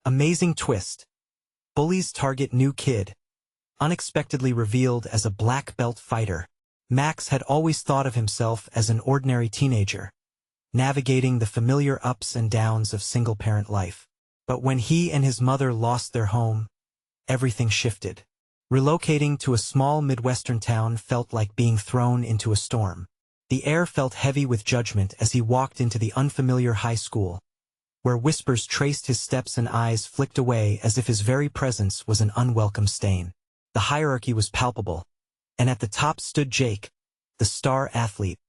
Amazing twist. Bullies target new kid. Unexpectedly revealed as a black belt fighter. Max had always thought of himself as an ordinary teenager, navigating the familiar ups and downs of single-parent life. But when he and his mother lost their home, everything shifted. Relocating to a small Midwestern town felt like being thrown into a storm. The air felt heavy with judgment as he walked into the unfamiliar high school, where whispers traced his steps and eyes flicked away as if his very presence was an unwelcome stain. The hierarchy was palpable, and at the top stood Jake, the star athlete,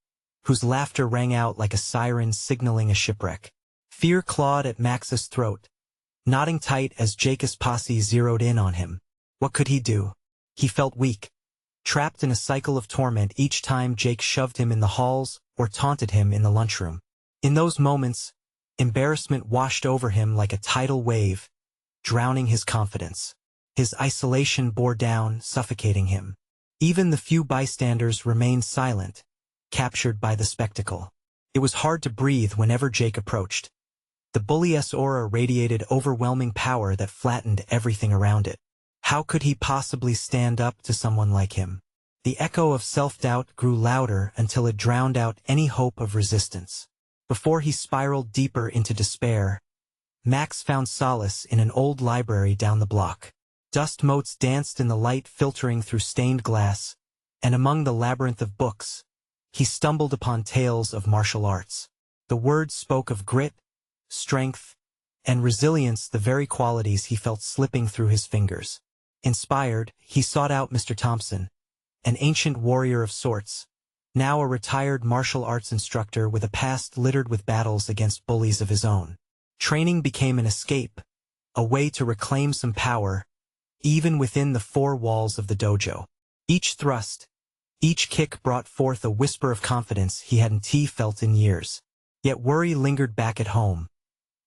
whose laughter rang out like a siren signaling a shipwreck. Fear clawed at Max's throat, knotting tight as Jake's posse zeroed in on him. What could he do? He felt weak, trapped in a cycle of torment each time Jake shoved him in the halls or taunted him in the lunchroom. In those moments, embarrassment washed over him like a tidal wave, drowning his confidence. His isolation bore down, suffocating him. Even the few bystanders remained silent, captured by the spectacle. It was hard to breathe whenever Jake approached. The bully's aura radiated overwhelming power that flattened everything around it. How could he possibly stand up to someone like him? The echo of self-doubt grew louder until it drowned out any hope of resistance. Before he spiraled deeper into despair, Max found solace in an old library down the block. Dust motes danced in the light filtering through stained glass, and among the labyrinth of books, he stumbled upon tales of martial arts. The words spoke of grit, strength, and resilience, the very qualities he felt slipping through his fingers. Inspired, he sought out Mr. Thompson, an ancient warrior of sorts, now a retired martial arts instructor with a past littered with battles against bullies of his own. Training became an escape, a way to reclaim some power, even within the four walls of the dojo. Each thrust, each kick brought forth a whisper of confidence he hadn't felt in years. Yet worry lingered back at home.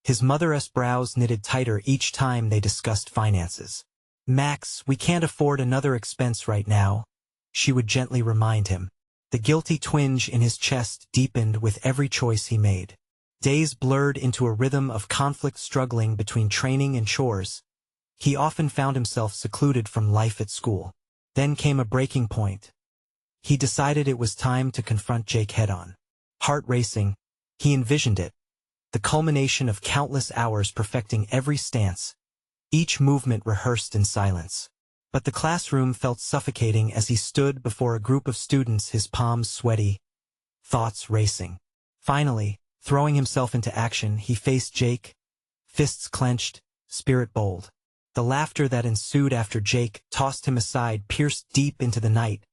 His mother's brows knitted tighter each time they discussed finances. "Max, we can't afford another expense right now," she would gently remind him. The guilty twinge in his chest deepened with every choice he made. Days blurred into a rhythm of conflict, struggling between training and chores. He often found himself secluded from life at school. Then came a breaking point. He decided it was time to confront Jake head-on. Heart racing, he envisioned it, the culmination of countless hours perfecting every stance, each movement rehearsed in silence. But the classroom felt suffocating as he stood before a group of students, his palms sweaty, thoughts racing. Finally, throwing himself into action, he faced Jake, fists clenched, spirit bold. The laughter that ensued after Jake tossed him aside pierced deep into the night,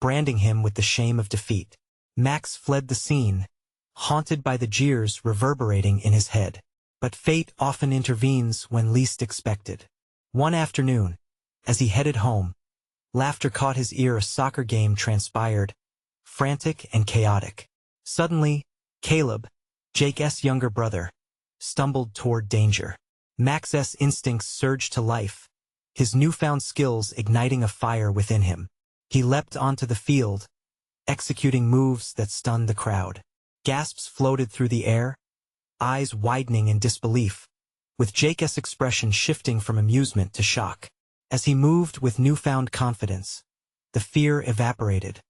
branding him with the shame of defeat. Max fled the scene, haunted by the jeers reverberating in his head. But fate often intervenes when least expected. One afternoon, as he headed home, laughter caught his ear. A soccer game transpired, frantic and chaotic. Suddenly, Caleb, Jake's younger brother, stumbled toward danger. Max's instincts surged to life, his newfound skills igniting a fire within him. He leapt onto the field, executing moves that stunned the crowd. Gasps floated through the air, eyes widening in disbelief, with Jake's expression shifting from amusement to shock. As he moved with newfound confidence, the fear evaporated,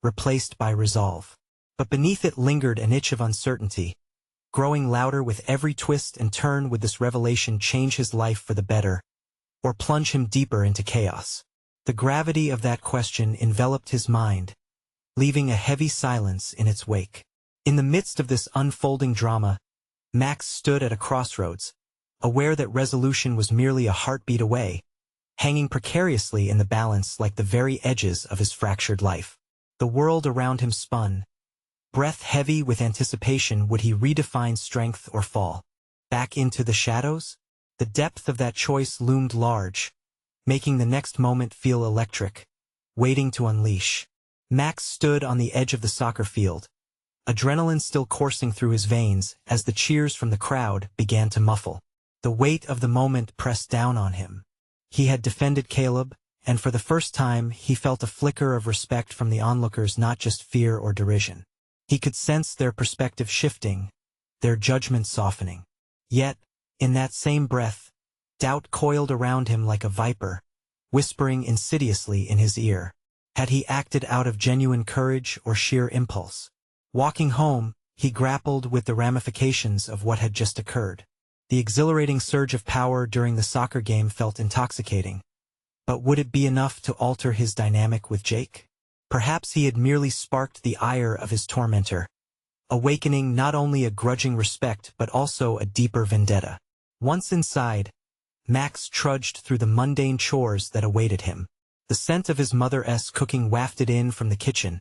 replaced by resolve. But beneath it lingered an itch of uncertainty, growing louder with every twist and turn. Would this revelation change his life for the better, or plunge him deeper into chaos? The gravity of that question enveloped his mind, leaving a heavy silence in its wake. In the midst of this unfolding drama, Max stood at a crossroads, aware that resolution was merely a heartbeat away, hanging precariously in the balance like the very edges of his fractured life. The world around him spun, breath heavy with anticipation. Would he redefine strength or fall back into the shadows? The depth of that choice loomed large, making the next moment feel electric, waiting to unleash. Max stood on the edge of the soccer field, adrenaline still coursing through his veins as the cheers from the crowd began to muffle. The weight of the moment pressed down on him. He had defended Caleb, and for the first time he felt a flicker of respect from the onlookers, not just fear or derision. He could sense their perspective shifting, their judgment softening. Yet, in that same breath, Doubt coiled around him like a viper, whispering insidiously in his ear. Had he acted out of genuine courage or sheer impulse? Walking home, he grappled with the ramifications of what had just occurred. The exhilarating surge of power during the soccer game felt intoxicating. But would it be enough to alter his dynamic with Jake? Perhaps he had merely sparked the ire of his tormentor, awakening not only a grudging respect but also a deeper vendetta. Once inside, Max trudged through the mundane chores that awaited him. The scent of his mother's cooking wafted in from the kitchen,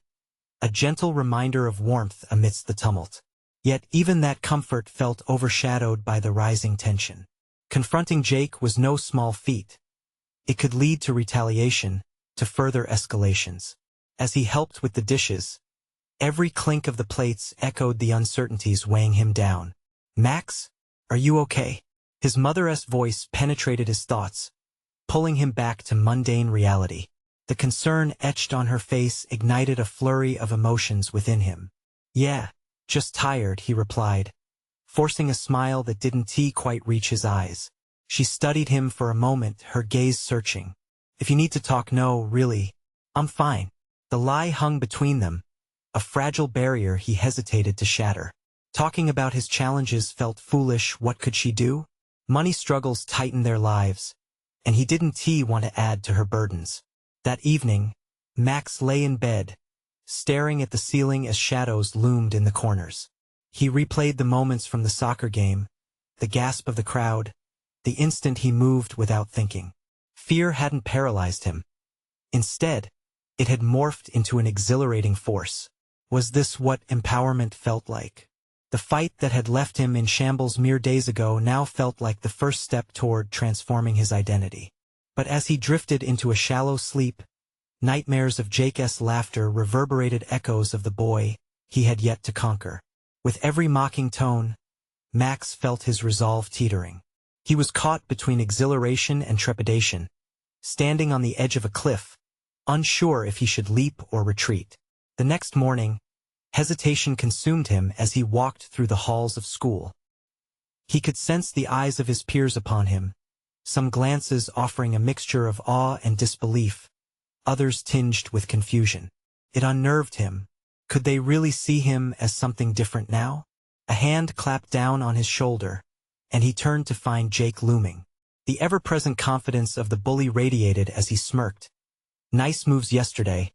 a gentle reminder of warmth amidst the tumult. Yet even that comfort felt overshadowed by the rising tension. Confronting Jake was no small feat. It could lead to retaliation, to further escalations. As he helped with the dishes, every clink of the plates echoed the uncertainties weighing him down. "Max, are you okay?" His mother's voice penetrated his thoughts, pulling him back to mundane reality. The concern etched on her face ignited a flurry of emotions within him. "Yeah, just tired," he replied, forcing a smile that didn't quite reach his eyes. She studied him for a moment, her gaze searching. "If you need to talk, no, really, I'm fine." The lie hung between them, a fragile barrier he hesitated to shatter. Talking about his challenges felt foolish. What could she do? Money struggles tightened their lives, and he didn't want to add to her burdens. That evening, Max lay in bed, staring at the ceiling as shadows loomed in the corners. He replayed the moments from the soccer game, the gasp of the crowd, the instant he moved without thinking. Fear hadn't paralyzed him. Instead, it had morphed into an exhilarating force. Was this what empowerment felt like? The fight that had left him in shambles mere days ago now felt like the first step toward transforming his identity. But as he drifted into a shallow sleep, nightmares of Jake's laughter reverberated echoes of the boy he had yet to conquer. With every mocking tone, Max felt his resolve teetering. He was caught between exhilaration and trepidation, standing on the edge of a cliff, unsure if he should leap or retreat. The next morning, hesitation consumed him as he walked through the halls of school. He could sense the eyes of his peers upon him, some glances offering a mixture of awe and disbelief, others tinged with confusion. It unnerved him. Could they really see him as something different now? A hand clapped down on his shoulder, and he turned to find Jake looming. The ever-present confidence of the bully radiated as he smirked. "Nice moves yesterday.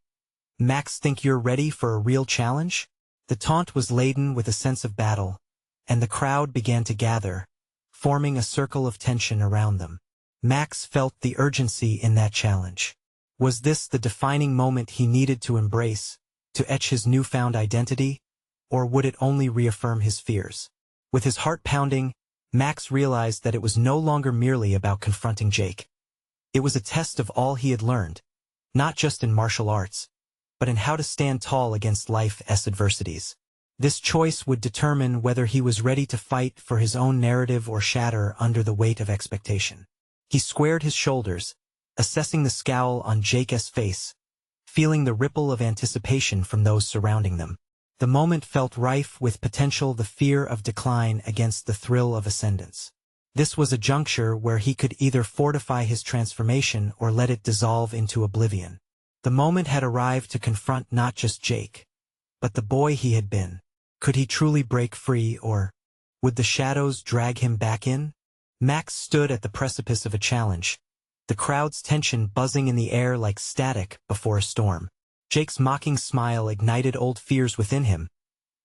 Max, think you're ready for a real challenge?" The taunt was laden with a sense of battle, and the crowd began to gather, forming a circle of tension around them. Max felt the urgency in that challenge. Was this the defining moment he needed to embrace, to etch his newfound identity, or would it only reaffirm his fears? With his heart pounding, Max realized that it was no longer merely about confronting Jake. It was a test of all he had learned, not just in martial arts, but in how to stand tall against life's adversities. This choice would determine whether he was ready to fight for his own narrative or shatter under the weight of expectation. He squared his shoulders, assessing the scowl on Jake's face, feeling the ripple of anticipation from those surrounding them. The moment felt rife with potential, the fear of decline against the thrill of ascendance. This was a juncture where he could either fortify his transformation or let it dissolve into oblivion. The moment had arrived to confront not just Jake, but the boy he had been. Could he truly break free, or would the shadows drag him back in? Max stood at the precipice of a challenge, the crowd's tension buzzing in the air like static before a storm. Jake's mocking smile ignited old fears within him,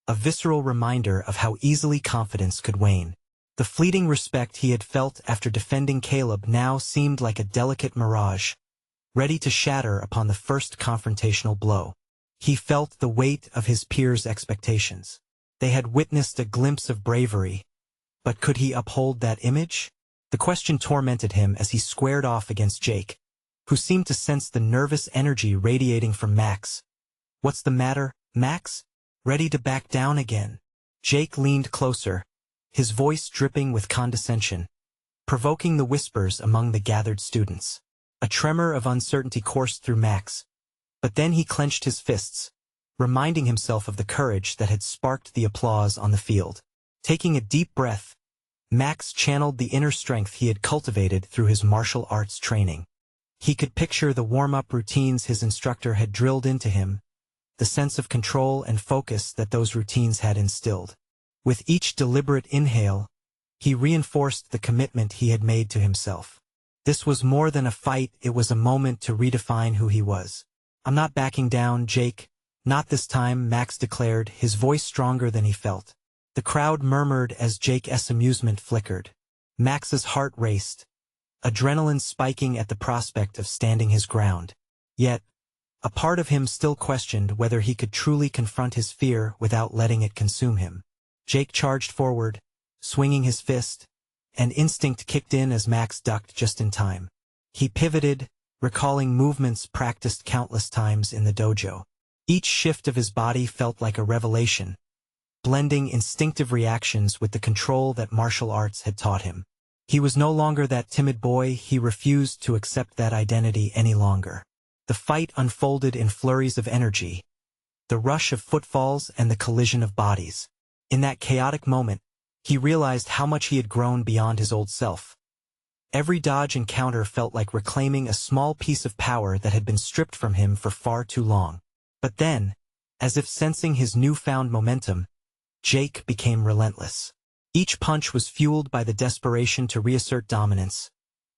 a visceral reminder of how easily confidence could wane. The fleeting respect he had felt after defending Caleb now seemed like a delicate mirage, ready to shatter upon the first confrontational blow. He felt the weight of his peers' expectations. They had witnessed a glimpse of bravery, but could he uphold that image? The question tormented him as he squared off against Jake, who seemed to sense the nervous energy radiating from Max. "What's the matter, Max? Ready to back down again?" Jake leaned closer, his voice dripping with condescension, provoking the whispers among the gathered students. A tremor of uncertainty coursed through Max, but then he clenched his fists, reminding himself of the courage that had sparked the applause on the field. Taking a deep breath, Max channeled the inner strength he had cultivated through his martial arts training. He could picture the warm-up routines his instructor had drilled into him, the sense of control and focus that those routines had instilled. With each deliberate inhale, he reinforced the commitment he had made to himself. This was more than a fight, it was a moment to redefine who he was. "I'm not backing down, Jake. Not this time," Max declared, his voice stronger than he felt. The crowd murmured as Jake's amusement flickered. Max's heart raced, adrenaline spiking at the prospect of standing his ground. Yet, a part of him still questioned whether he could truly confront his fear without letting it consume him. Jake charged forward, swinging his fist, and instinct kicked in as Max ducked just in time. He pivoted, recalling movements practiced countless times in the dojo. Each shift of his body felt like a revelation, blending instinctive reactions with the control that martial arts had taught him. He was no longer that timid boy, he refused to accept that identity any longer. The fight unfolded in flurries of energy, the rush of footfalls and the collision of bodies. In that chaotic moment, he realized how much he had grown beyond his old self. Every dodge and counter felt like reclaiming a small piece of power that had been stripped from him for far too long. But then, as if sensing his newfound momentum, Jake became relentless. Each punch was fueled by the desperation to reassert dominance,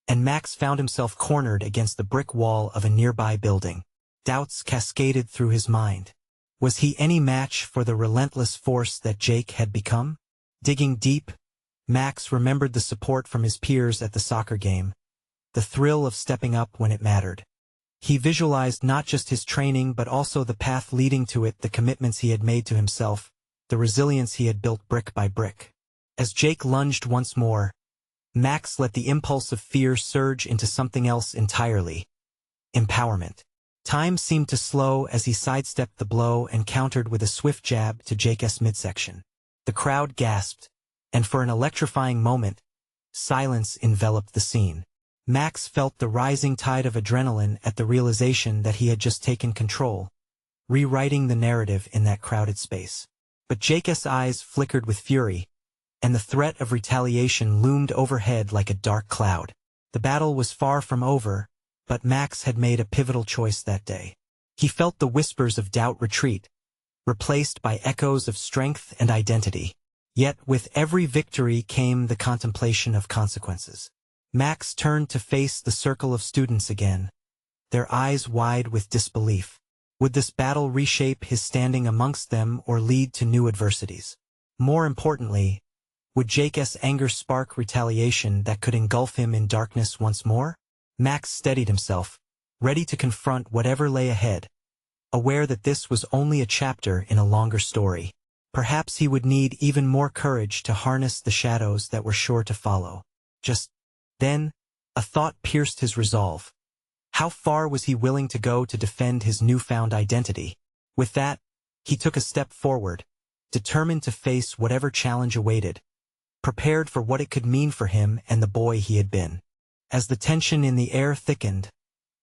and Max found himself cornered against the brick wall of a nearby building. Doubts cascaded through his mind. Was he any match for the relentless force that Jake had become? Digging deep, Max remembered the support from his peers at the soccer game, the thrill of stepping up when it mattered. He visualized not just his training but also the path leading to it, the commitments he had made to himself, the resilience he had built brick by brick. As Jake lunged once more, Max let the impulse of fear surge into something else entirely: empowerment. Time seemed to slow as he sidestepped the blow and countered with a swift jab to Jake's midsection. The crowd gasped, and for an electrifying moment, silence enveloped the scene. Max felt the rising tide of adrenaline at the realization that he had just taken control, rewriting the narrative in that crowded space. But Jake's eyes flickered with fury, and the threat of retaliation loomed overhead like a dark cloud. The battle was far from over, but Max had made a pivotal choice that day. He felt the whispers of doubt retreat, replaced by echoes of strength and identity. Yet with every victory came the contemplation of consequences. Max turned to face the circle of students again, their eyes wide with disbelief. Would this battle reshape his standing amongst them or lead to new adversities? More importantly, would Jake's anger spark retaliation that could engulf him in darkness once more? Max steadied himself, ready to confront whatever lay ahead, aware that this was only a chapter in a longer story. Perhaps he would need even more courage to harness the shadows that were sure to follow. Just then, a thought pierced his resolve. How far was he willing to go to defend his newfound identity? With that, he took a step forward, determined to face whatever challenge awaited, prepared for what it could mean for him and the boy he had been. As the tension in the air thickened,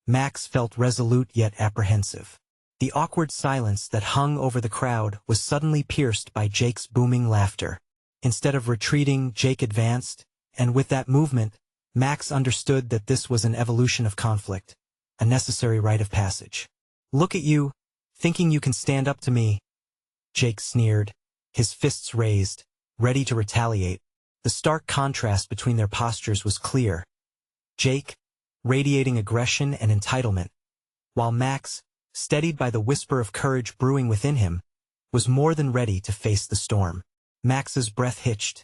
Max felt resolute yet apprehensive. The awkward silence that hung over the crowd was suddenly pierced by Jake's booming laughter. Instead of retreating, Jake advanced, and with that movement, Max understood that this was an evolution of conflict, a necessary rite of passage. "Look at you, thinking you can stand up to me," Jake sneered, his fists raised, ready to retaliate. The stark contrast between their postures was clear. Jake, radiating aggression and entitlement, while Max, steadied by the whisper of courage brewing within him, was more than ready to face the storm. Max's breath hitched.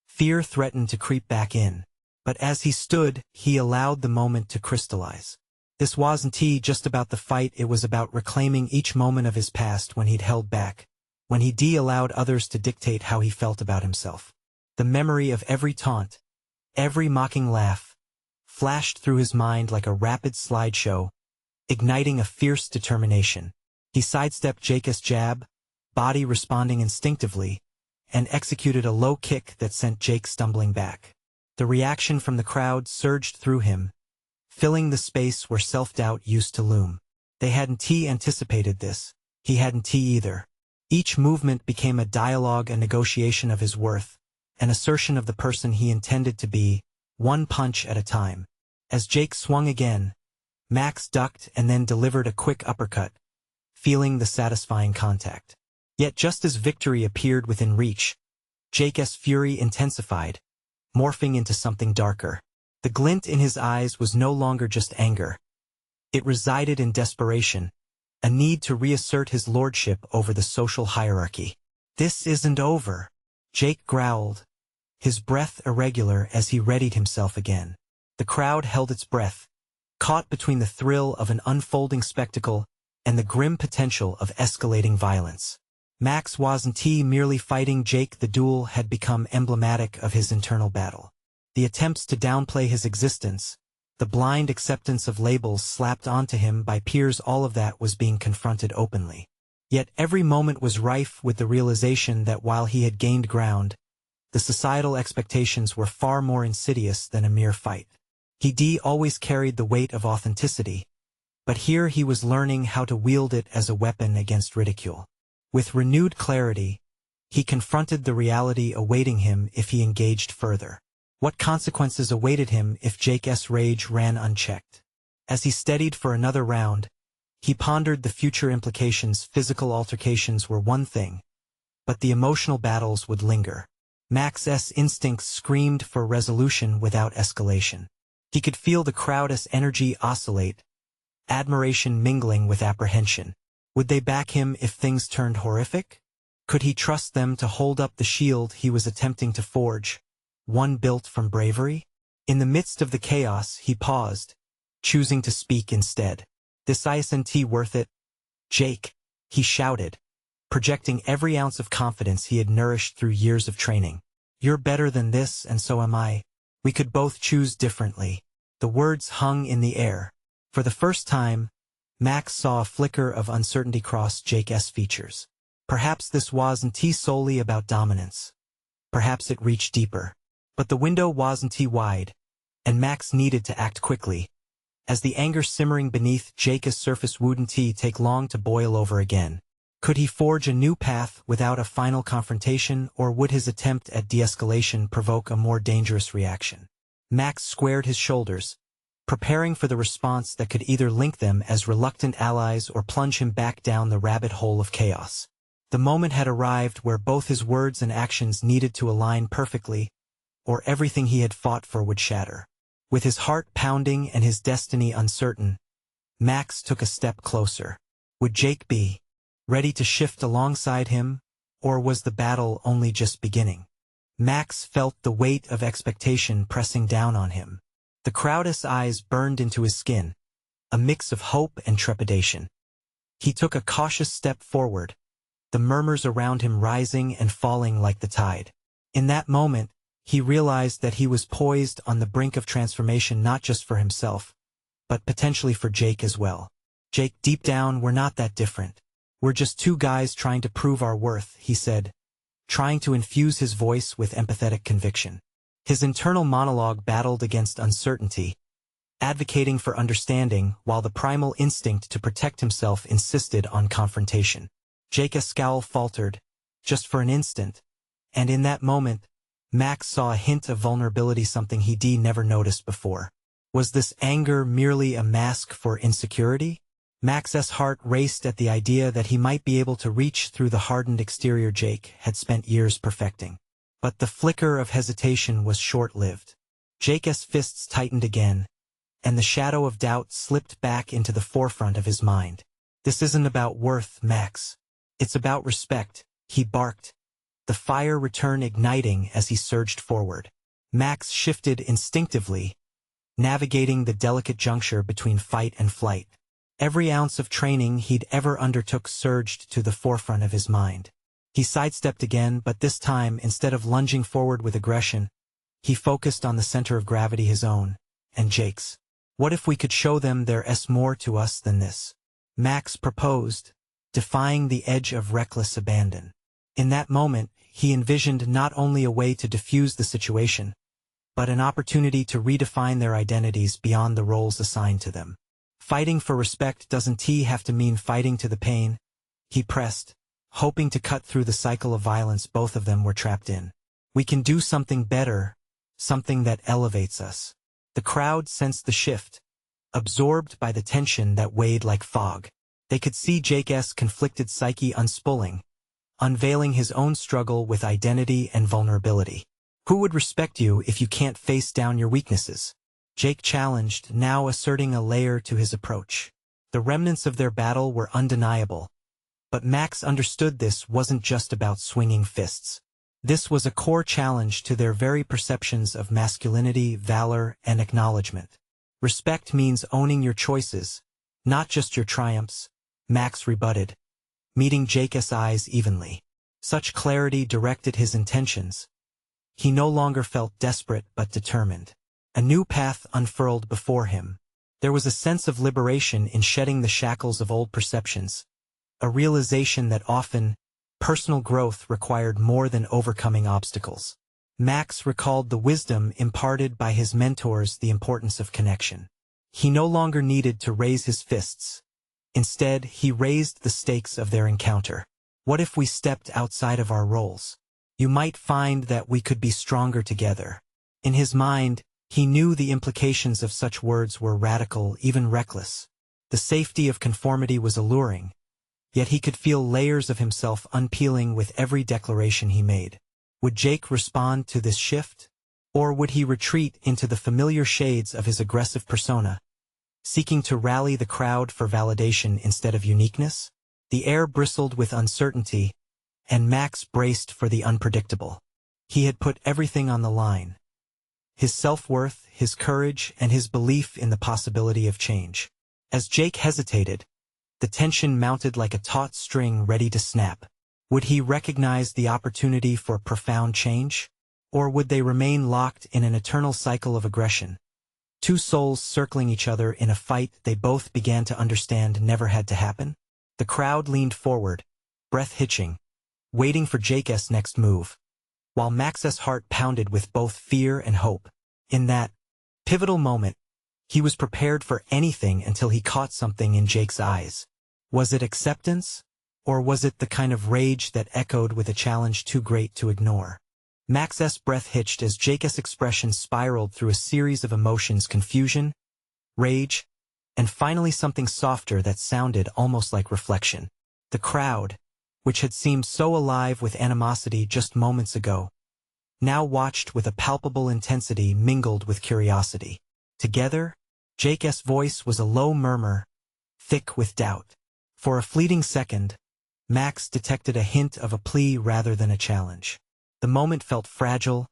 Fear threatened to creep back in. But as he stood, he allowed the moment to crystallize. This wasn't just about the fight, it was about reclaiming each moment of his past when he'd held back, when he'd allowed others to dictate how he felt about himself. The memory of every taunt, every mocking laugh, flashed through his mind like a rapid slideshow, igniting a fierce determination. He sidestepped Jake's jab, body responding instinctively, and executed a low kick that sent Jake stumbling back. The reaction from the crowd surged through him, filling the space where self-doubt used to loom. They hadn't anticipated this. He hadn't either. Each movement became a dialogue, a negotiation of his worth, an assertion of the person he intended to be, one punch at a time. As Jake swung again, Max ducked and then delivered a quick uppercut, feeling the satisfying contact. Yet just as victory appeared within reach, Jake's fury intensified, morphing into something darker. The glint in his eyes was no longer just anger. It resided in desperation, a need to reassert his lordship over the social hierarchy. "This isn't over," Jake growled, his breath irregular as he readied himself again. The crowd held its breath, caught between the thrill of an unfolding spectacle and the grim potential of escalating violence. Max wasn't merely fighting Jake. The duel had become emblematic of his internal battle. The attempts to downplay his existence, the blind acceptance of labels slapped onto him by peers, all of that was being confronted openly. Yet every moment was rife with the realization that while he had gained ground, the societal expectations were far more insidious than a mere fight. He always carried the weight of authenticity, but here he was learning how to wield it as a weapon against ridicule. With renewed clarity, he confronted the reality awaiting him if he engaged further. What consequences awaited him if Jake's rage ran unchecked? As he steadied for another round, he pondered the future implications. Physical altercations were one thing, but the emotional battles would linger. Max's instincts screamed for resolution without escalation. He could feel the crowd's energy oscillate, admiration mingling with apprehension. Would they back him if things turned horrific? Could he trust them to hold up the shield he was attempting to forge, one built from bravery? In the midst of the chaos, he paused, choosing to speak instead. "This isn't worth it, Jake," he shouted, projecting every ounce of confidence he had nourished through years of training. "You're better than this, and so am I. We could both choose differently." The words hung in the air. For the first time, Max saw a flicker of uncertainty cross Jake's features. Perhaps this wasn't solely about dominance. Perhaps it reached deeper. But the window wasn't wide, and Max needed to act quickly. As the anger simmering beneath Jake's surface wouldn't take long to boil over again. Could he forge a new path without a final confrontation, or would his attempt at de-escalation provoke a more dangerous reaction? Max squared his shoulders, preparing for the response that could either link them as reluctant allies or plunge him back down the rabbit hole of chaos. The moment had arrived where both his words and actions needed to align perfectly, or everything he had fought for would shatter. With his heart pounding and his destiny uncertain, Max took a step closer. Would Jake be ready to shift alongside him, or was the battle only just beginning? Max felt the weight of expectation pressing down on him. The crowd's eyes burned into his skin, a mix of hope and trepidation. He took a cautious step forward, the murmurs around him rising and falling like the tide. In that moment, he realized that he was poised on the brink of transformation, not just for himself, but potentially for Jake as well. "Jake, deep down, we're not that different. We're just two guys trying to prove our worth," he said, trying to infuse his voice with empathetic conviction. His internal monologue battled against uncertainty, advocating for understanding, while the primal instinct to protect himself insisted on confrontation. Jake's scowl faltered, just for an instant, and in that moment, Max saw a hint of vulnerability, something he'd never noticed before. Was this anger merely a mask for insecurity? Max's heart raced at the idea that he might be able to reach through the hardened exterior Jake had spent years perfecting. But the flicker of hesitation was short-lived. Jake's fists tightened again, and the shadow of doubt slipped back into the forefront of his mind. "This isn't about worth, Max. It's about respect," he barked, the fire return igniting as he surged forward. Max shifted instinctively, navigating the delicate juncture between fight and flight. Every ounce of training he'd ever undertook surged to the forefront of his mind. He sidestepped again, but this time, instead of lunging forward with aggression, he focused on the center of gravity, his own, and Jake's. "What if we could show them there's more to us than this?" Max proposed, defying the edge of reckless abandon. In that moment, he envisioned not only a way to diffuse the situation, but an opportunity to redefine their identities beyond the roles assigned to them. "Fighting for respect doesn't have to mean fighting to the pain," he pressed, hoping to cut through the cycle of violence both of them were trapped in. We can do something better, something that elevates us. The crowd sensed the shift, absorbed by the tension that weighed like fog. They could see Jake's conflicted psyche unspooling, unveiling his own struggle with identity and vulnerability. Who would respect you if you can't face down your weaknesses? Jake challenged, now asserting a layer to his approach. The remnants of their battle were undeniable, but Max understood this wasn't just about swinging fists. This was a core challenge to their very perceptions of masculinity, valor, and acknowledgement. Respect means owning your choices, not just your triumphs, Max rebutted, meeting Jake's eyes evenly. Such clarity directed his intentions. He no longer felt desperate but determined. A new path unfurled before him. There was a sense of liberation in shedding the shackles of old perceptions, a realization that often, personal growth required more than overcoming obstacles. Max recalled the wisdom imparted by his mentors, the importance of connection. He no longer needed to raise his fists. Instead, he raised the stakes of their encounter. What if we stepped outside of our roles? You might find that we could be stronger together. In his mind, he knew the implications of such words were radical, even reckless. The safety of conformity was alluring, yet he could feel layers of himself unpeeling with every declaration he made. Would Jake respond to this shift? Or would he retreat into the familiar shades of his aggressive persona, seeking to rally the crowd for validation instead of uniqueness? The air bristled with uncertainty, and Max braced for the unpredictable. He had put everything on the line. His self-worth, his courage, and his belief in the possibility of change. As Jake hesitated, the tension mounted like a taut string ready to snap. Would he recognize the opportunity for profound change? Or would they remain locked in an eternal cycle of aggression? Two souls circling each other in a fight they both began to understand never had to happen? The crowd leaned forward, breath hitching, waiting for Jake's next move, while Max's heart pounded with both fear and hope. In that pivotal moment, he was prepared for anything until he caught something in Jake's eyes. Was it acceptance, or was it the kind of rage that echoed with a challenge too great to ignore? Max's breath hitched as Jake's expression spiraled through a series of emotions: confusion, rage, and finally something softer that sounded almost like reflection. The crowd, which had seemed so alive with animosity just moments ago, now watched with a palpable intensity mingled with curiosity. Together, Jake's voice was a low murmur, thick with doubt. For a fleeting second, Max detected a hint of a plea rather than a challenge. The moment felt fragile,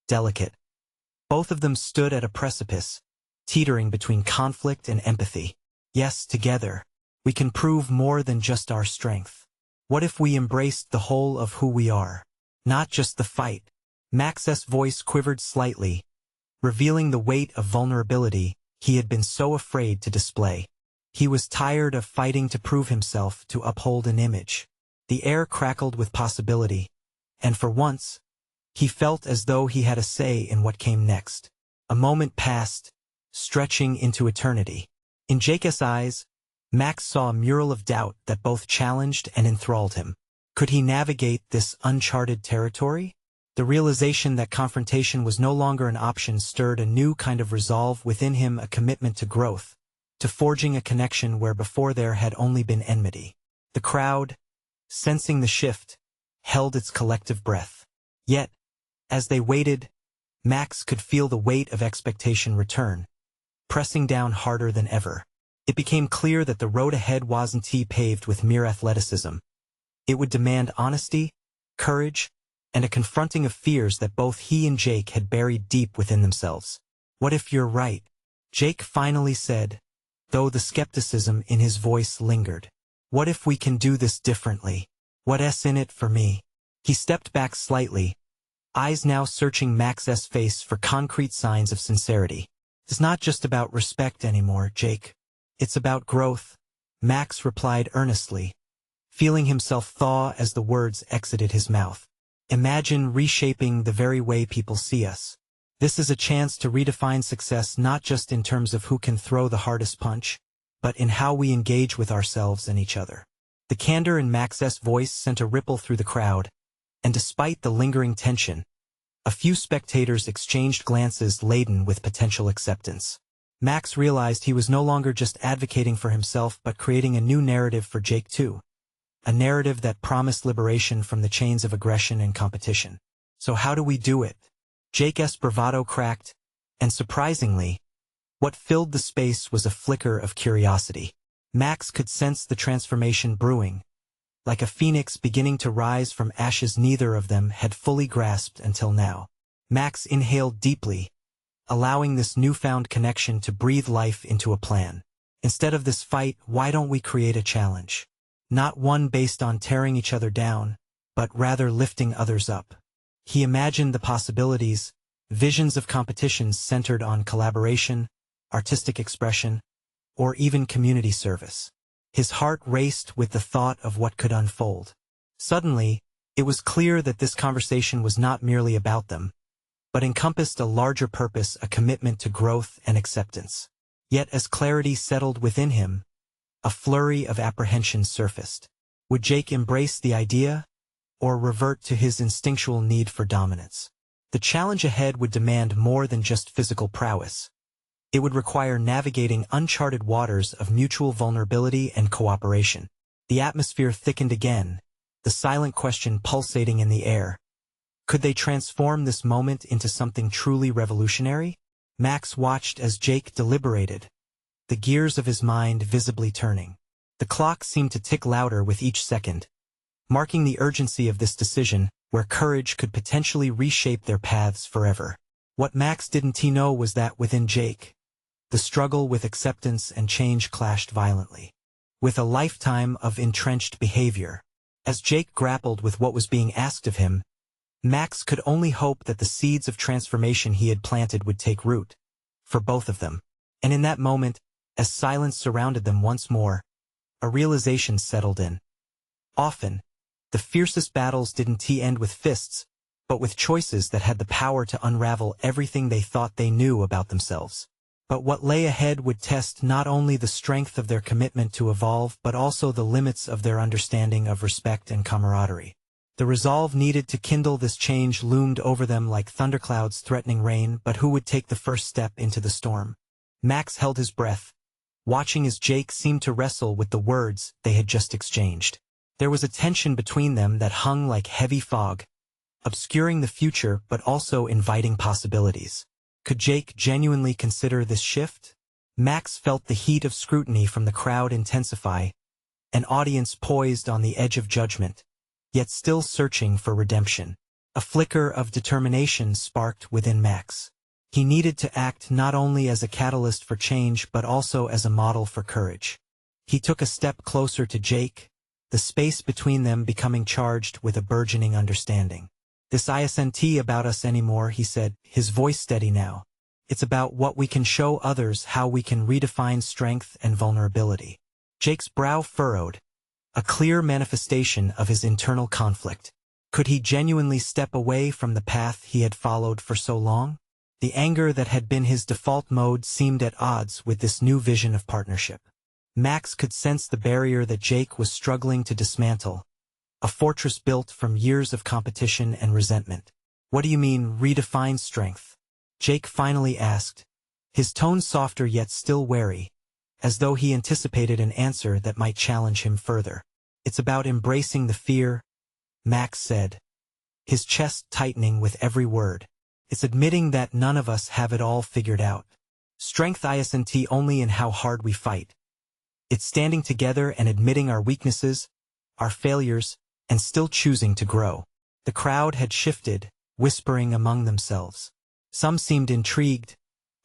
delicate. Both of them stood at a precipice, teetering between conflict and empathy. Yes, together, we can prove more than just our strength. What if we embraced the whole of who we are, not just the fight? Max's voice quivered slightly, revealing the weight of vulnerability he had been so afraid to display. He was tired of fighting to prove himself, to uphold an image. The air crackled with possibility, and for once, he felt as though he had a say in what came next. A moment passed, stretching into eternity. In Jake's eyes, Max saw a mural of doubt that both challenged and enthralled him. Could he navigate this uncharted territory? The realization that confrontation was no longer an option stirred a new kind of resolve within him, a commitment to growth, to forging a connection where before there had only been enmity. The crowd, sensing the shift, held its collective breath. Yet, as they waited, Max could feel the weight of expectation return, pressing down harder than ever. It became clear that the road ahead wasn't paved with mere athleticism. It would demand honesty, courage, and a confronting of fears that both he and Jake had buried deep within themselves. What if you're right? Jake finally said, though the skepticism in his voice lingered. What if we can do this differently? What's in it for me? He stepped back slightly, eyes now searching Max's face for concrete signs of sincerity. It's not just about respect anymore, Jake. It's about growth, Max replied earnestly, feeling himself thaw as the words exited his mouth. Imagine reshaping the very way people see us. This is a chance to redefine success not just in terms of who can throw the hardest punch, but in how we engage with ourselves and each other. The candor in Max's voice sent a ripple through the crowd, and despite the lingering tension, A few spectators exchanged glances laden with potential acceptance. Max realized he was no longer just advocating for himself but creating a new narrative for Jake too. A narrative that promised liberation from the chains of aggression and competition. So how do we do it? Jake's bravado cracked, and surprisingly, what filled the space was a flicker of curiosity. Max could sense the transformation brewing. Like a phoenix beginning to rise from ashes neither of them had fully grasped until now. Max inhaled deeply, allowing this newfound connection to breathe life into a plan. Instead of this fight, why don't we create a challenge? Not one based on tearing each other down, but rather lifting others up. He imagined the possibilities, visions of competitions centered on collaboration, artistic expression, or even community service. His heart raced with the thought of what could unfold. Suddenly, it was clear that this conversation was not merely about them, but encompassed a larger purpose, a commitment to growth and acceptance. Yet as clarity settled within him, a flurry of apprehension surfaced. Would Jake embrace the idea, or revert to his instinctual need for dominance? The challenge ahead would demand more than just physical prowess. It would require navigating uncharted waters of mutual vulnerability and cooperation. The atmosphere thickened again, the silent question pulsating in the air. Could they transform this moment into something truly revolutionary? Max watched as Jake deliberated, the gears of his mind visibly turning. The clock seemed to tick louder with each second, marking the urgency of this decision, where courage could potentially reshape their paths forever. What Max didn't know was that within Jake, the struggle with acceptance and change clashed violently. With a lifetime of entrenched behavior, as Jake grappled with what was being asked of him, Max could only hope that the seeds of transformation he had planted would take root, for both of them. And in that moment, as silence surrounded them once more, a realization settled in. Often, the fiercest battles didn't end with fists, but with choices that had the power to unravel everything they thought they knew about themselves. But what lay ahead would test not only the strength of their commitment to evolve but also the limits of their understanding of respect and camaraderie. The resolve needed to kindle this change loomed over them like thunderclouds threatening rain, but who would take the first step into the storm? Max held his breath, watching as Jake seemed to wrestle with the words they had just exchanged. There was a tension between them that hung like heavy fog, obscuring the future but also inviting possibilities. Could Jake genuinely consider this shift? Max felt the heat of scrutiny from the crowd intensify, an audience poised on the edge of judgment, yet still searching for redemption. A flicker of determination sparked within Max. He needed to act not only as a catalyst for change but also as a model for courage. He took a step closer to Jake, the space between them becoming charged with a burgeoning understanding. "This isn't about us anymore," he said, his voice steady now. "It's about what we can show others, how we can redefine strength and vulnerability." Jake's brow furrowed, a clear manifestation of his internal conflict. Could he genuinely step away from the path he had followed for so long? The anger that had been his default mode seemed at odds with this new vision of partnership. Max could sense the barrier that Jake was struggling to dismantle, a fortress built from years of competition and resentment. "What do you mean, redefine strength?" Jake finally asked, his tone softer yet still wary, as though he anticipated an answer that might challenge him further. "It's about embracing the fear," Max said, his chest tightening with every word. "It's admitting that none of us have it all figured out. Strength isn't only in how hard we fight. It's standing together and admitting our weaknesses, our failures, and still choosing to grow." The crowd had shifted, whispering among themselves. Some seemed intrigued,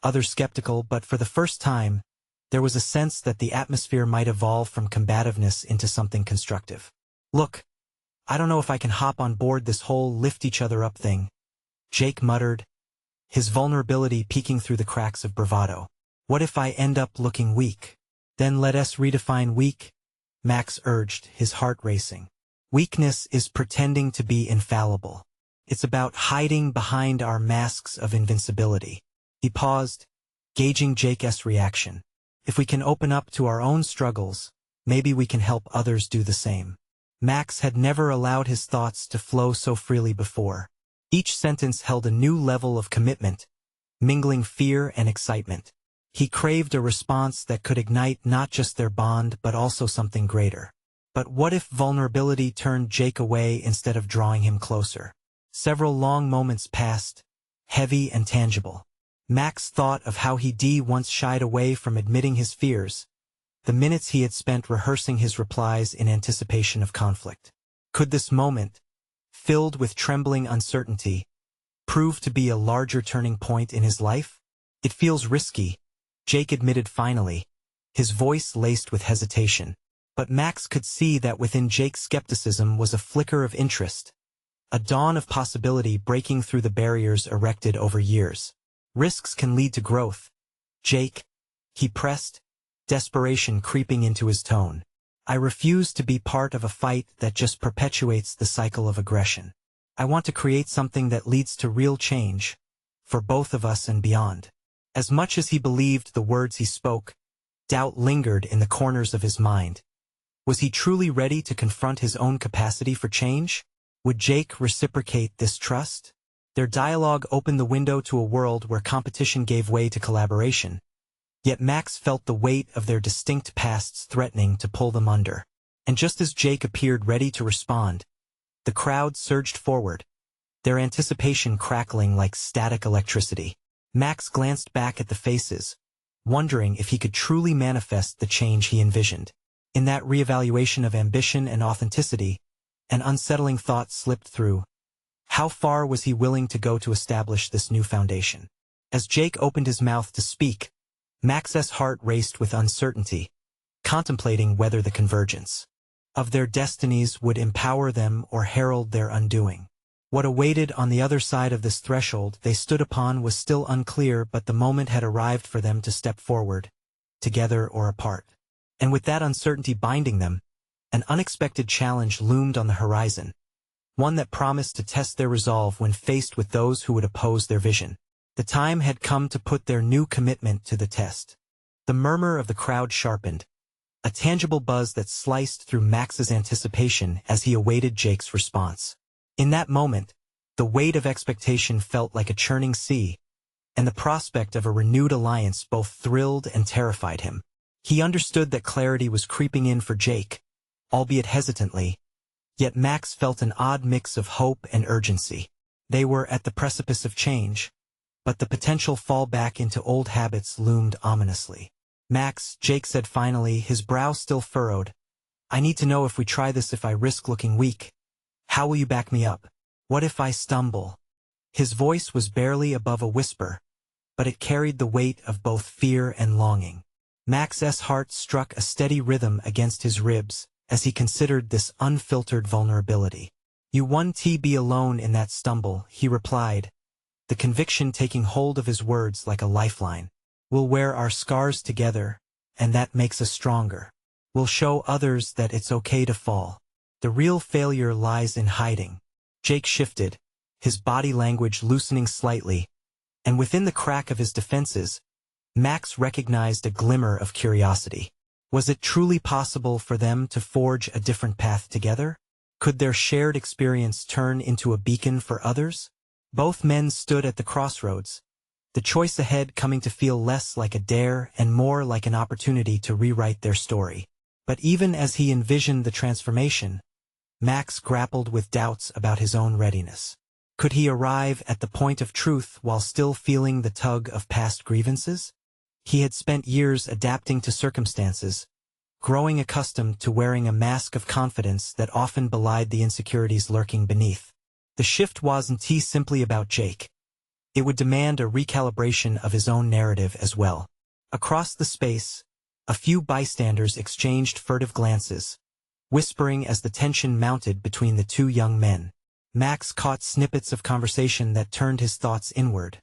others skeptical, but for the first time, there was a sense that the atmosphere might evolve from combativeness into something constructive. "Look, I don't know if I can hop on board this whole lift each other up thing," Jake muttered, his vulnerability peeking through the cracks of bravado. "What if I end up looking weak?" "Then let us redefine weak," Max urged, his heart racing. "Weakness is pretending to be infallible. It's about hiding behind our masks of invincibility." He paused, gauging Jake's reaction. "If we can open up to our own struggles, maybe we can help others do the same." Max had never allowed his thoughts to flow so freely before. Each sentence held a new level of commitment, mingling fear and excitement. He craved a response that could ignite not just their bond but also something greater. But what if vulnerability turned Jake away instead of drawing him closer? Several long moments passed, heavy and tangible. Max thought of how he once shied away from admitting his fears, the minutes he had spent rehearsing his replies in anticipation of conflict. Could this moment, filled with trembling uncertainty, prove to be a larger turning point in his life? It feels risky, Jake admitted finally, his voice laced with hesitation. But Max could see that within Jake's skepticism was a flicker of interest, a dawn of possibility breaking through the barriers erected over years. Risks can lead to growth. Jake, he pressed, desperation creeping into his tone. I refuse to be part of a fight that just perpetuates the cycle of aggression. I want to create something that leads to real change, for both of us and beyond. As much as he believed the words he spoke, doubt lingered in the corners of his mind. Was he truly ready to confront his own capacity for change? Would Jake reciprocate this trust? Their dialogue opened the window to a world where competition gave way to collaboration. Yet Max felt the weight of their distinct pasts threatening to pull them under. And just as Jake appeared ready to respond, the crowd surged forward, their anticipation crackling like static electricity. Max glanced back at the faces, wondering if he could truly manifest the change he envisioned. In that reevaluation of ambition and authenticity, an unsettling thought slipped through. How far was he willing to go to establish this new foundation? As Jake opened his mouth to speak, Max's heart raced with uncertainty, contemplating whether the convergence of their destinies would empower them or herald their undoing. What awaited on the other side of this threshold they stood upon was still unclear, but the moment had arrived for them to step forward, together or apart. And with that uncertainty binding them, an unexpected challenge loomed on the horizon, one that promised to test their resolve when faced with those who would oppose their vision. The time had come to put their new commitment to the test. The murmur of the crowd sharpened, a tangible buzz that sliced through Max's anticipation as he awaited Jake's response. In that moment, the weight of expectation felt like a churning sea, and the prospect of a renewed alliance both thrilled and terrified him. He understood that clarity was creeping in for Jake, albeit hesitantly, yet Max felt an odd mix of hope and urgency. They were at the precipice of change, but the potential fall back into old habits loomed ominously. Max, Jake said finally, his brow still furrowed, I need to know if we try this if I risk looking weak. How will you back me up? What if I stumble? His voice was barely above a whisper, but it carried the weight of both fear and longing. Max's heart struck a steady rhythm against his ribs as he considered this unfiltered vulnerability. You won't be alone in that stumble, he replied, the conviction taking hold of his words like a lifeline. We'll wear our scars together, and that makes us stronger. We'll show others that it's okay to fall. The real failure lies in hiding. Jake shifted, his body language loosening slightly, and within the crack of his defenses, Max recognized a glimmer of curiosity. Was it truly possible for them to forge a different path together? Could their shared experience turn into a beacon for others? Both men stood at the crossroads, the choice ahead coming to feel less like a dare and more like an opportunity to rewrite their story. But even as he envisioned the transformation, Max grappled with doubts about his own readiness. Could he arrive at the point of truth while still feeling the tug of past grievances? He had spent years adapting to circumstances, growing accustomed to wearing a mask of confidence that often belied the insecurities lurking beneath. The shift wasn't simply about Jake. It would demand a recalibration of his own narrative as well. Across the space, a few bystanders exchanged furtive glances, whispering as the tension mounted between the two young men. Max caught snippets of conversation that turned his thoughts inward.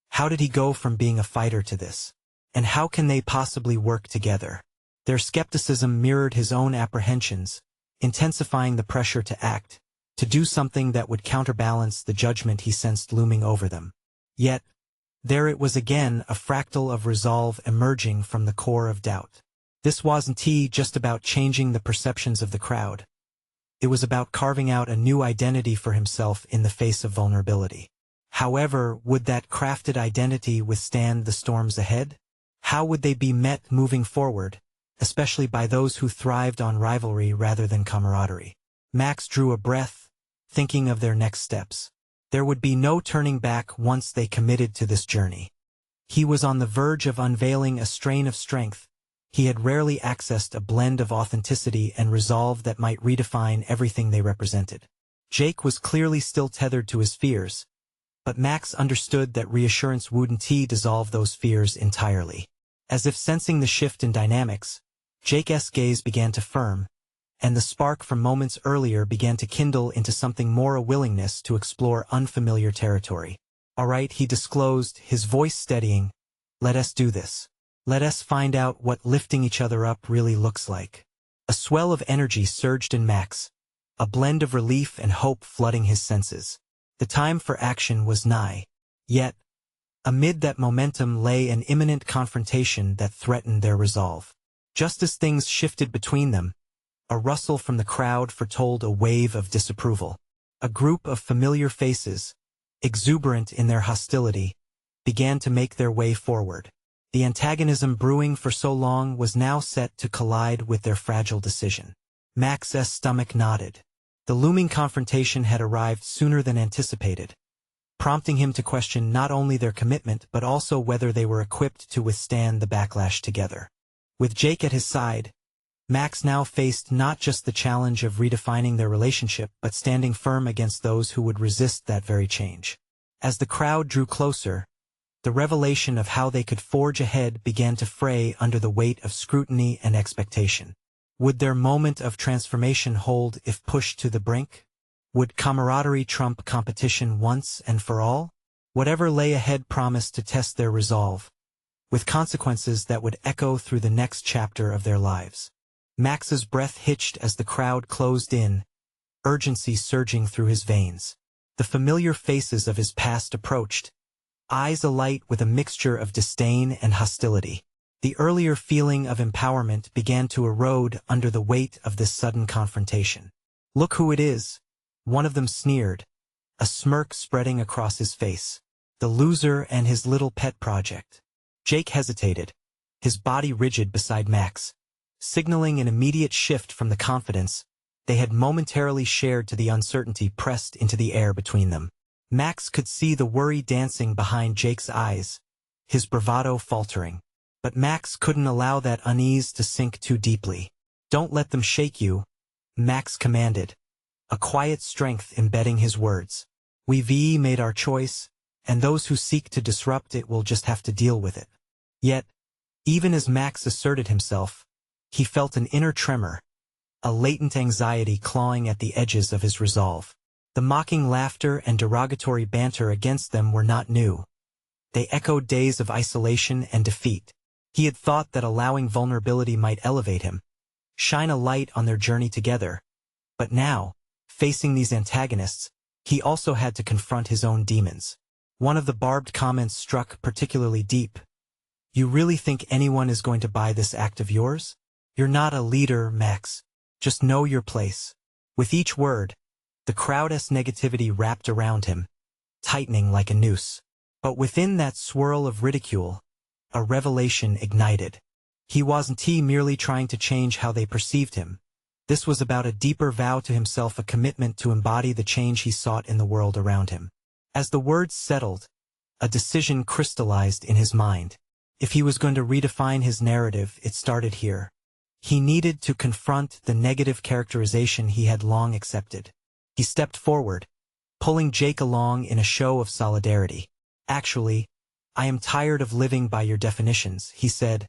How did he go from being a fighter to this? And how can they possibly work together? Their skepticism mirrored his own apprehensions, intensifying the pressure to act, to do something that would counterbalance the judgment he sensed looming over them. Yet, there it was again, a fractal of resolve emerging from the core of doubt. This wasn't just about changing the perceptions of the crowd. It was about carving out a new identity for himself in the face of vulnerability. However, would that crafted identity withstand the storms ahead? How would they be met moving forward, especially by those who thrived on rivalry rather than camaraderie? Max drew a breath, thinking of their next steps. There would be no turning back once they committed to this journey. He was on the verge of unveiling a strain of strength. He had rarely accessed a blend of authenticity and resolve that might redefine everything they represented. Jake was clearly still tethered to his fears, but Max understood that reassurance wouldn't dissolve those fears entirely. As if sensing the shift in dynamics, Jake's gaze began to firm, and the spark from moments earlier began to kindle into something more, a willingness to explore unfamiliar territory. "All right," he disclosed, his voice steadying. "Let us do this. Let us find out what lifting each other up really looks like." A swell of energy surged in Max, a blend of relief and hope flooding his senses. The time for action was nigh. Yet, amid that momentum lay an imminent confrontation that threatened their resolve. Just as things shifted between them, a rustle from the crowd foretold a wave of disapproval. A group of familiar faces, exuberant in their hostility, began to make their way forward. The antagonism brewing for so long was now set to collide with their fragile decision. Max's stomach knotted. The looming confrontation had arrived sooner than anticipated, prompting him to question not only their commitment but also whether they were equipped to withstand the backlash together. With Jake at his side, Max now faced not just the challenge of redefining their relationship but standing firm against those who would resist that very change. As the crowd drew closer, the revelation of how they could forge ahead began to fray under the weight of scrutiny and expectation. Would their moment of transformation hold if pushed to the brink? Would camaraderie trump competition once and for all? Whatever lay ahead promised to test their resolve, with consequences that would echo through the next chapter of their lives. Max's breath hitched as the crowd closed in, urgency surging through his veins. The familiar faces of his past approached, eyes alight with a mixture of disdain and hostility. The earlier feeling of empowerment began to erode under the weight of this sudden confrontation. "Look who it is," one of them sneered, a smirk spreading across his face. "The loser and his little pet project." Jake hesitated, his body rigid beside Max, signaling an immediate shift from the confidence they had momentarily shared to the uncertainty pressed into the air between them. Max could see the worry dancing behind Jake's eyes, his bravado faltering. But Max couldn't allow that unease to sink too deeply. "Don't let them shake you," Max commanded, a quiet strength embedding his words. "We've made our choice, and those who seek to disrupt it will just have to deal with it." Yet, even as Max asserted himself, he felt an inner tremor, a latent anxiety clawing at the edges of his resolve. The mocking laughter and derogatory banter against them were not new. They echoed days of isolation and defeat. He had thought that allowing vulnerability might elevate him, shine a light on their journey together. But now, facing these antagonists, he also had to confront his own demons. One of the barbed comments struck particularly deep. "You really think anyone is going to buy this act of yours? You're not a leader, Max. Just know your place." With each word, the crowd's negativity wrapped around him, tightening like a noose. But within that swirl of ridicule, a revelation ignited. He wasn't merely trying to change how they perceived him. This was about a deeper vow to himself, a commitment to embody the change he sought in the world around him. As the words settled, a decision crystallized in his mind. If he was going to redefine his narrative, it started here. He needed to confront the negative characterization he had long accepted. He stepped forward, pulling Jake along in a show of solidarity. "Actually, I am tired of living by your definitions," he said,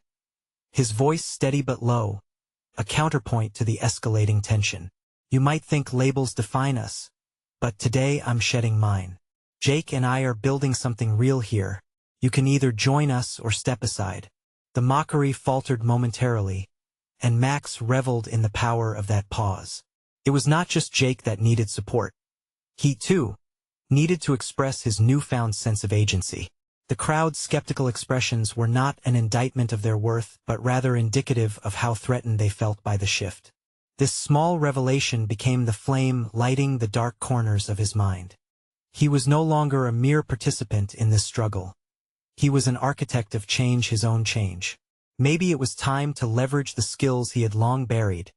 his voice steady but low, a counterpoint to the escalating tension. "You might think labels define us, but today I'm shedding mine. Jake and I are building something real here. You can either join us or step aside." The mockery faltered momentarily, and Max reveled in the power of that pause. It was not just Jake that needed support. He, too, needed to express his newfound sense of agency. The crowd's skeptical expressions were not an indictment of their worth, but rather indicative of how threatened they felt by the shift. This small revelation became the flame lighting the dark corners of his mind. He was no longer a mere participant in this struggle. He was an architect of change, his own change. Maybe it was time to leverage the skills he had long buried,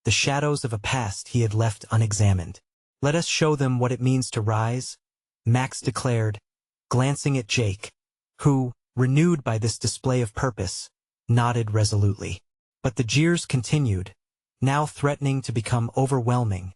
the shadows of a past he had left unexamined. Let us show them what it means to rise, Max declared, glancing at Jake, who, renewed by this display of purpose, nodded resolutely. But the jeers continued, now threatening to become overwhelming,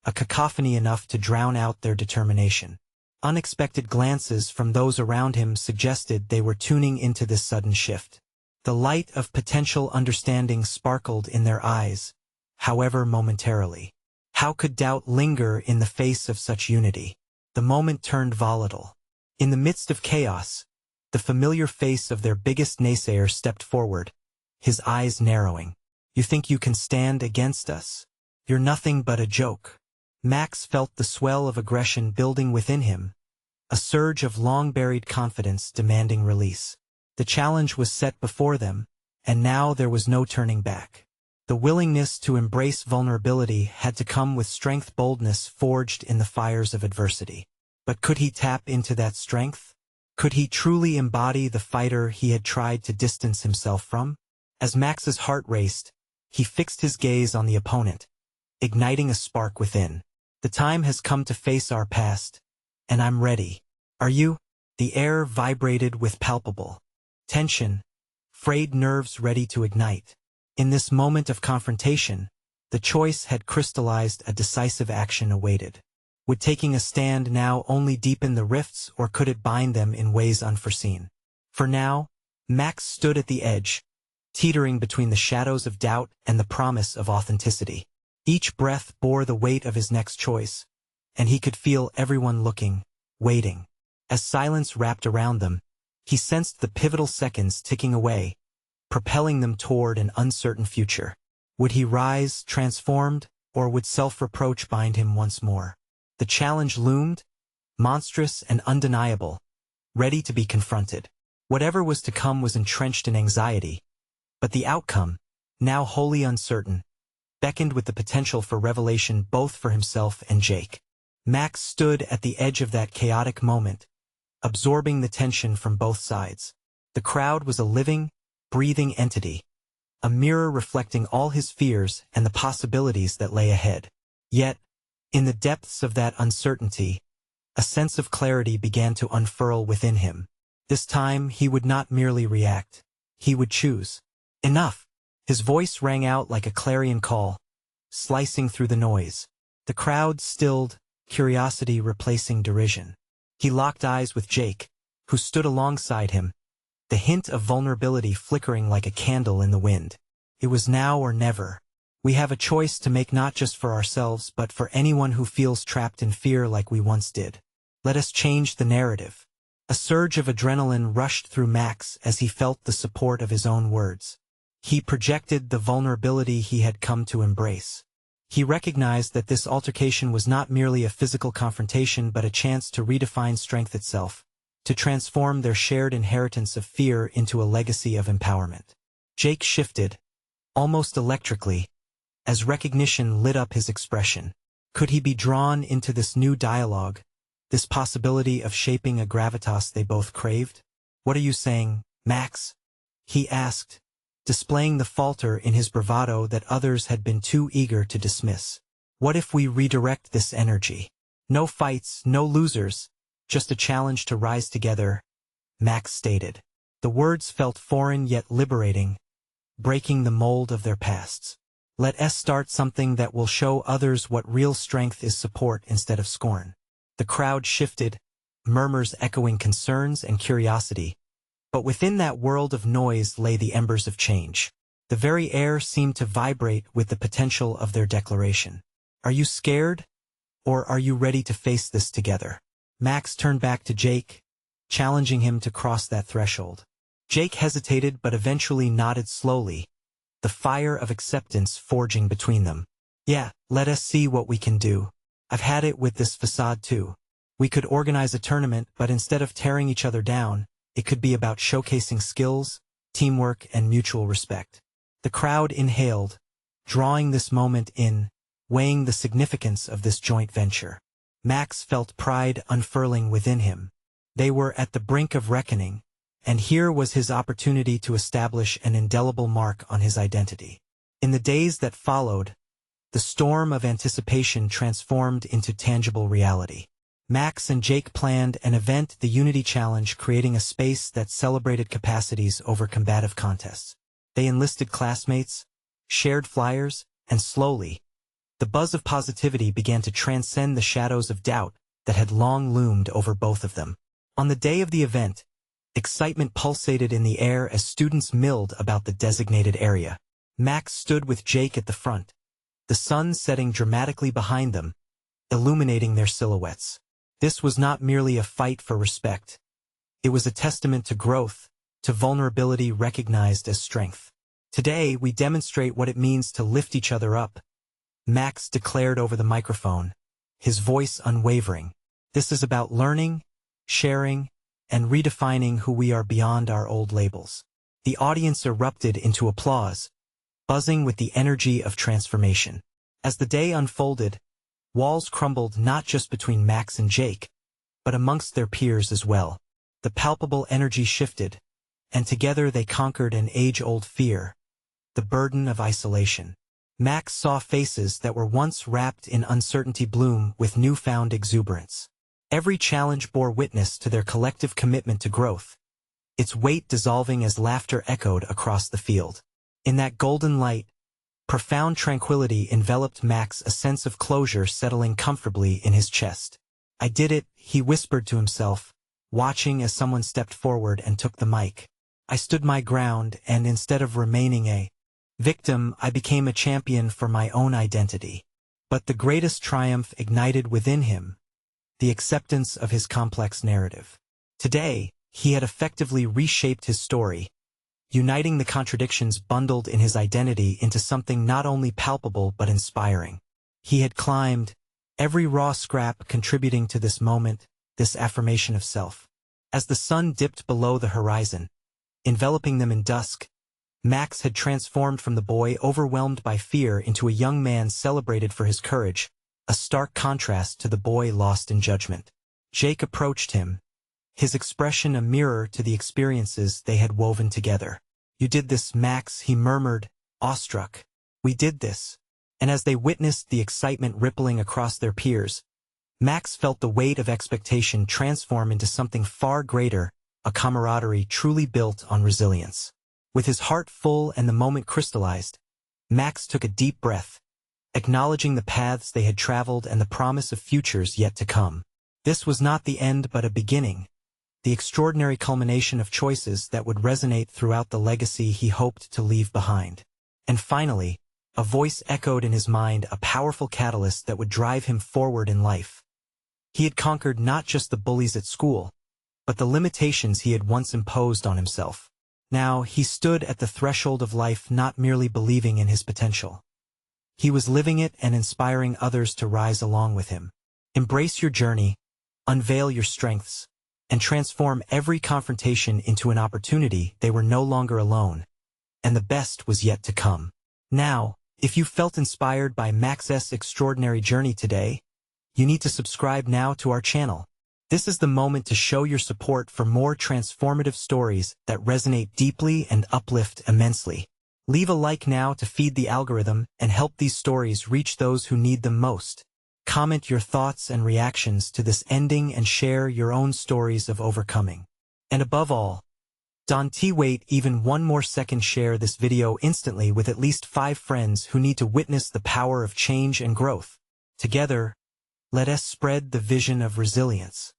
a cacophony enough to drown out their determination. Unexpected glances from those around him suggested they were tuning into this sudden shift. The light of potential understanding sparkled in their eyes, however momentarily. How could doubt linger in the face of such unity? The moment turned volatile. In the midst of chaos, the familiar face of their biggest naysayer stepped forward, his eyes narrowing. You think you can stand against us? You're nothing but a joke. Max felt the swell of aggression building within him, a surge of long-buried confidence demanding release. The challenge was set before them, and now there was no turning back. The willingness to embrace vulnerability had to come with boldness forged in the fires of adversity. But could he tap into that strength? Could he truly embody the fighter he had tried to distance himself from? As Max's heart raced, he fixed his gaze on the opponent, igniting a spark within. The time has come to face our past, and I'm ready. Are you? The air vibrated with palpable tension, frayed nerves ready to ignite. In this moment of confrontation, the choice had crystallized. A decisive action awaited. Would taking a stand now only deepen the rifts, or could it bind them in ways unforeseen? For now, Max stood at the edge, teetering between the shadows of doubt and the promise of authenticity. Each breath bore the weight of his next choice, and he could feel everyone looking, waiting. As silence wrapped around them, he sensed the pivotal seconds ticking away, propelling them toward an uncertain future. Would he rise, transformed, or would self-reproach bind him once more? The challenge loomed, monstrous and undeniable, ready to be confronted. Whatever was to come was entrenched in anxiety, but the outcome, now wholly uncertain, beckoned with the potential for revelation both for himself and Jake. Max stood at the edge of that chaotic moment, absorbing the tension from both sides. The crowd was a living, breathing entity, a mirror reflecting all his fears and the possibilities that lay ahead. Yet, in the depths of that uncertainty, a sense of clarity began to unfurl within him. This time he would not merely react, he would choose. Enough! His voice rang out like a clarion call, slicing through the noise. The crowd stilled, curiosity replacing derision. He locked eyes with Jake, who stood alongside him, the hint of vulnerability flickering like a candle in the wind. It was now or never. We have a choice to make, not just for ourselves but for anyone who feels trapped in fear like we once did. Let us change the narrative. A surge of adrenaline rushed through Max as he felt the support of his own words. He projected the vulnerability he had come to embrace. He recognized that this altercation was not merely a physical confrontation but a chance to redefine strength itself, to transform their shared inheritance of fear into a legacy of empowerment. Jake shifted, almost electrically, as recognition lit up his expression. Could he be drawn into this new dialogue, this possibility of shaping a gravitas they both craved? What are you saying, Max? He asked, displaying the falter in his bravado that others had been too eager to dismiss. What if we redirect this energy? No fights, no losers, just a challenge to rise together, Max stated. The words felt foreign yet liberating, breaking the mold of their pasts. Let us start something that will show others what real strength is: support instead of scorn. The crowd shifted, murmurs echoing concerns and curiosity. But within that world of noise lay the embers of change. The very air seemed to vibrate with the potential of their declaration. Are you scared? Or are you ready to face this together? Max turned back to Jake, challenging him to cross that threshold. Jake hesitated but eventually nodded slowly, the fire of acceptance forging between them. Yeah, let us see what we can do. I've had it with this facade too. We could organize a tournament, but instead of tearing each other down, it could be about showcasing skills, teamwork, and mutual respect. The crowd inhaled, drawing this moment in, weighing the significance of this joint venture. Max felt pride unfurling within him. They were at the brink of reckoning, and here was his opportunity to establish an indelible mark on his identity. In the days that followed, the storm of anticipation transformed into tangible reality. Max and Jake planned an event, the Unity Challenge, creating a space that celebrated capacities over combative contests. They enlisted classmates, shared flyers, and slowly, the buzz of positivity began to transcend the shadows of doubt that had long loomed over both of them. On the day of the event, excitement pulsated in the air as students milled about the designated area. Max stood with Jake at the front, the sun setting dramatically behind them, illuminating their silhouettes. This was not merely a fight for respect. It was a testament to growth, to vulnerability recognized as strength. Today, we demonstrate what it means to lift each other up, Max declared over the microphone, his voice unwavering. This is about learning, sharing, and redefining who we are beyond our old labels. The audience erupted into applause, buzzing with the energy of transformation. As the day unfolded, walls crumbled not just between Max and Jake, but amongst their peers as well. The palpable energy shifted, and together they conquered an age-old fear, the burden of isolation. Max saw faces that were once wrapped in uncertainty bloom with newfound exuberance. Every challenge bore witness to their collective commitment to growth, its weight dissolving as laughter echoed across the field. In that golden light, profound tranquility enveloped Max, a sense of closure settling comfortably in his chest. "I did it," he whispered to himself, watching as someone stepped forward and took the mic. "I stood my ground, and instead of remaining a victim, I became a champion for my own identity." But the greatest triumph ignited within him the acceptance of his complex narrative. Today, he had effectively reshaped his story, uniting the contradictions bundled in his identity into something not only palpable but inspiring. He had climbed, every raw scrap contributing to this moment, this affirmation of self. As the sun dipped below the horizon, enveloping them in dusk, Max had transformed from the boy overwhelmed by fear into a young man celebrated for his courage, a stark contrast to the boy lost in judgment. Jake approached him, his expression a mirror to the experiences they had woven together. "You did this, Max," he murmured, awestruck. "We did this." And as they witnessed the excitement rippling across their peers, Max felt the weight of expectation transform into something far greater, a camaraderie truly built on resilience. With his heart full and the moment crystallized, Max took a deep breath, acknowledging the paths they had traveled and the promise of futures yet to come. This was not the end but a beginning, the extraordinary culmination of choices that would resonate throughout the legacy he hoped to leave behind. And finally, a voice echoed in his mind, a powerful catalyst that would drive him forward in life. He had conquered not just the bullies at school, but the limitations he had once imposed on himself. Now, he stood at the threshold of life, not merely believing in his potential. He was living it and inspiring others to rise along with him. Embrace your journey, unveil your strengths, and transform every confrontation into an opportunity. They were no longer alone, and the best was yet to come. Now, if you felt inspired by Max's extraordinary journey today, you need to subscribe now to our channel. This is the moment to show your support for more transformative stories that resonate deeply and uplift immensely. Leave a like now to feed the algorithm and help these stories reach those who need them most. Comment your thoughts and reactions to this ending and share your own stories of overcoming. And above all, don't wait even one more second. Share this video instantly with at least 5 friends who need to witness the power of change and growth. Together, let us spread the vision of resilience.